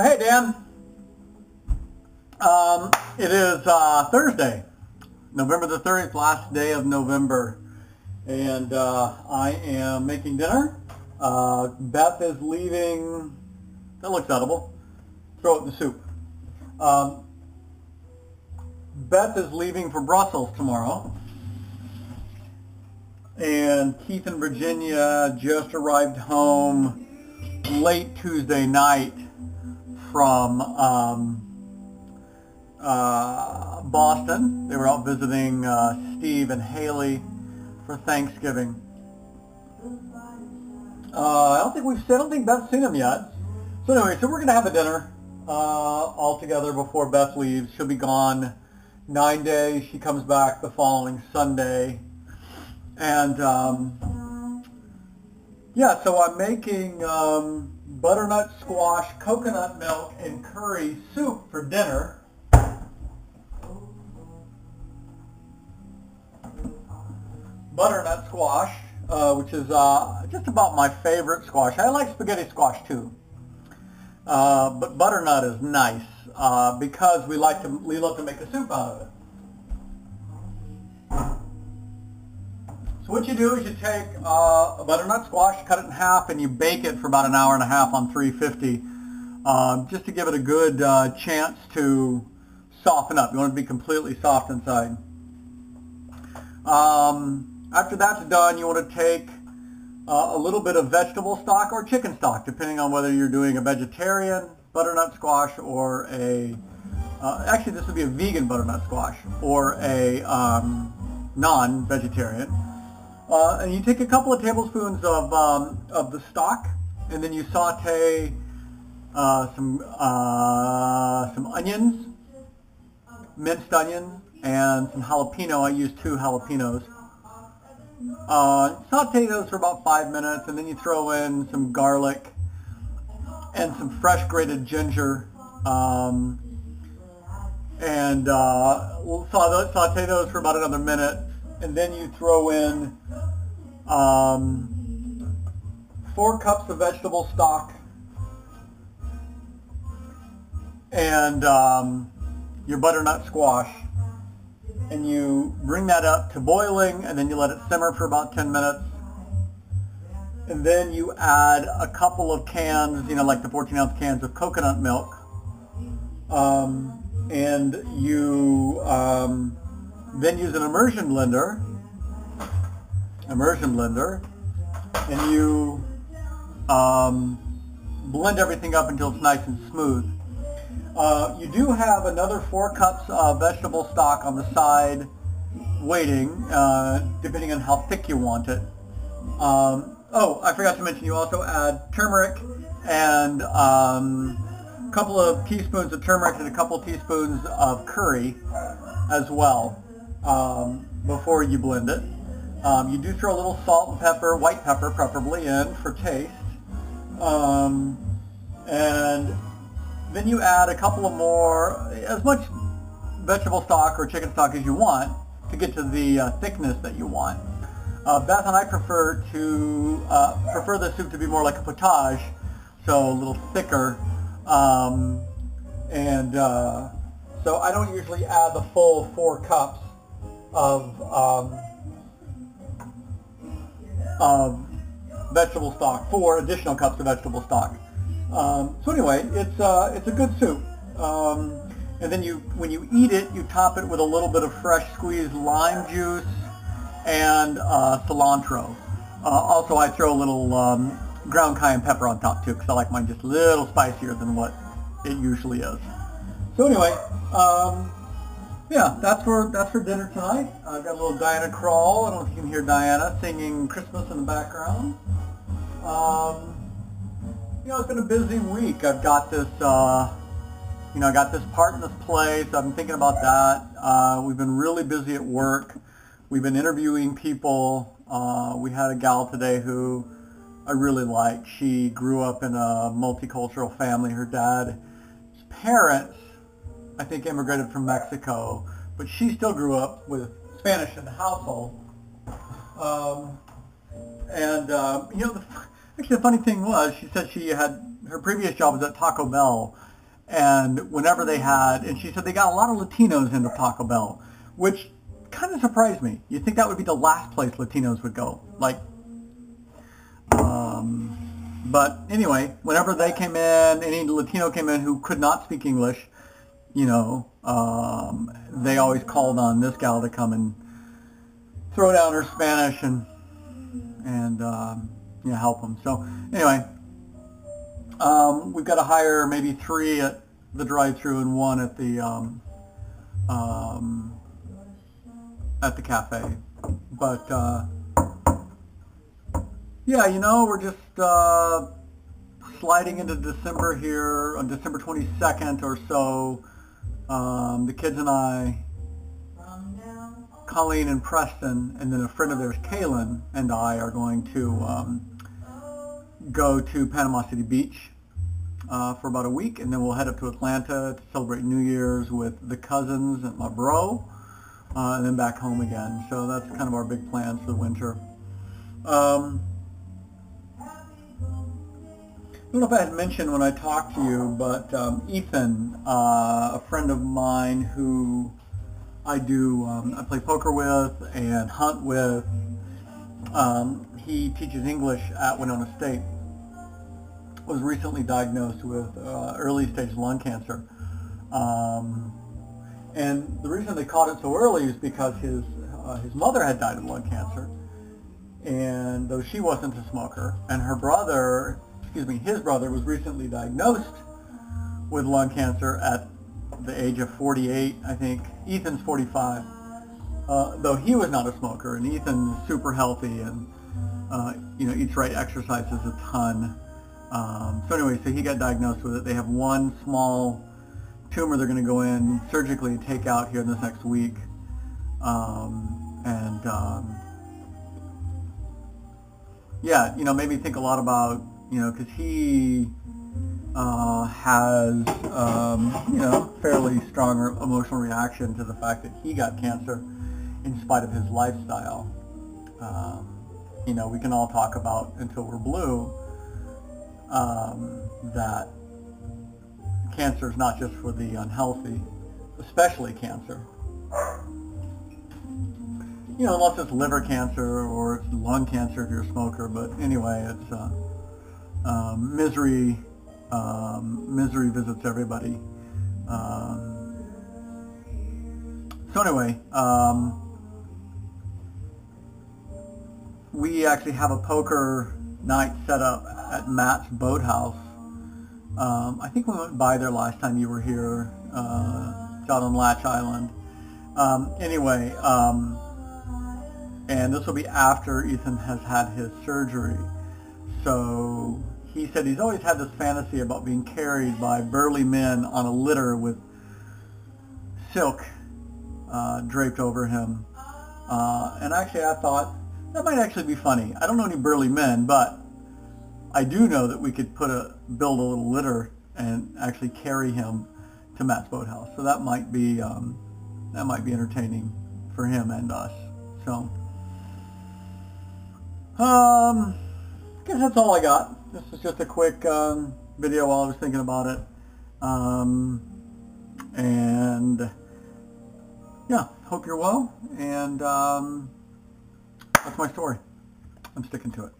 Hey, Dan. It is Thursday, November the 30th, last day of November, and I am making dinner. Beth is leaving. That looks edible. Throw it in the soup. Beth is leaving for Brussels tomorrow, and Keith and Virginia just arrived home late Tuesday night from Boston. They were out visiting Steve and Haley for Thanksgiving. I don't think Beth's seen them yet. So anyway, so we're gonna have a dinner all together before Beth leaves. She'll be gone 9 days. She comes back the following Sunday, and yeah. So I'm making butternut squash, coconut milk, and curry soup for dinner. Butternut squash, which is just about my favorite squash. I like spaghetti squash too, but butternut is nice because we love to make a soup out of it. So what you do is you take a butternut squash, cut it in half, and you bake it for about an hour and a half on 350, just to give it a good chance to soften up. You want it to be completely soft inside. After that's done, you want to take a little bit of vegetable stock or chicken stock, depending on whether you're doing a vegetarian butternut squash or actually this would be a vegan butternut squash or a non-vegetarian. And you take a couple of tablespoons of the stock, and then you saute some onions, minced onions, and some jalapeno. I use 2 jalapenos. Saute those for about 5 minutes, and then you throw in some garlic and some fresh grated ginger, and we'll saute those for about another minute, and then you throw in 4 cups of vegetable stock and your butternut squash, and you bring that up to boiling, and then you let it simmer for about 10 minutes. And then you add a couple of cans, like the 14-ounce cans of coconut milk. And you then use an immersion blender, and you blend everything up until it's nice and smooth. You do have another 4 cups of vegetable stock on the side waiting, depending on how thick you want it. Oh, I forgot to mention you also add turmeric and a couple of teaspoons of turmeric and a couple of teaspoons of curry as well before you blend it. You do throw a little salt and pepper, white pepper preferably, in for taste. And then you add a couple of as much vegetable stock or chicken stock as you want to get to the thickness that you want. Beth and I prefer the soup to be more like a potage, so a little thicker. So I don't usually add the full 4 cups of vegetable stock, 4 additional cups of vegetable stock. So anyway, it's a good soup. And then when you eat it, you top it with a little bit of fresh squeezed lime juice and cilantro. Also, I throw a little ground cayenne pepper on top too, because I like mine just a little spicier than what it usually is. So anyway, yeah, that's for dinner tonight. I've got a little Diana Krall. I don't know if you can hear Diana singing Christmas in the background. It's been a busy week. I've got this, I got this part in this play, so I've been thinking about that. We've been really busy at work. We've been interviewing people. We had a gal today who I really liked. She grew up in a multicultural family. Her dad's parents, I think, immigrated from Mexico, but she still grew up with Spanish in the household. Actually, the funny thing was, she said she had, her previous job was at Taco Bell, And whenever they had, and she said they got a lot of Latinos into Taco Bell, which kind of surprised me. You'd think that would be the last place Latinos would go. But anyway, whenever they came in, any Latino came in who could not speak English, they always called on this gal to come and throw down her Spanish and help them. So anyway, we've got to hire maybe 3 at the drive-thru and 1 at the cafe. But we're just sliding into December here on December 22nd or so. The kids and I, Colleen and Preston, and then a friend of theirs, Kaylin, and I are going to go to Panama City Beach for about a week, and then we'll head up to Atlanta to celebrate New Year's with the cousins and my bro, and then back home again. So that's kind of our big plans for the winter. I don't know if I had mentioned when I talked to you, but Ethan, a friend of mine who I play poker with and hunt with, he teaches English at Winona State, was recently diagnosed with early stage lung cancer. And the reason they caught it so early is because his mother had died of lung cancer, and though she wasn't a smoker, and his brother was recently diagnosed with lung cancer at the age of 48, I think. Ethan's 45, though he was not a smoker, and Ethan's super healthy and eats right, exercises a ton. So he got diagnosed with it. They have one small tumor they're going to go in surgically take out here in this next week, made me think a lot about, because he has, fairly strong emotional reaction to the fact that he got cancer in spite of his lifestyle. We can all talk about, until we're blue, that cancer is not just for the unhealthy, especially cancer. Unless it's liver cancer or it's lung cancer if you're a smoker. But anyway, it's misery visits everybody. We actually have a poker night set up at Matt's Boathouse. I think we went by there last time you were here. It's out on Latch Island. And this will be after Ethan has had his surgery. So he said he's always had this fantasy about being carried by burly men on a litter with silk draped over him. And actually I thought that might actually be funny. I don't know any burly men, but I do know that we could build a little litter and actually carry him to Matt's Boathouse. So that might be entertaining for him and us. So I guess that's all I got. This is just a quick video while I was thinking about it. Hope you're well. And that's my story. I'm sticking to it.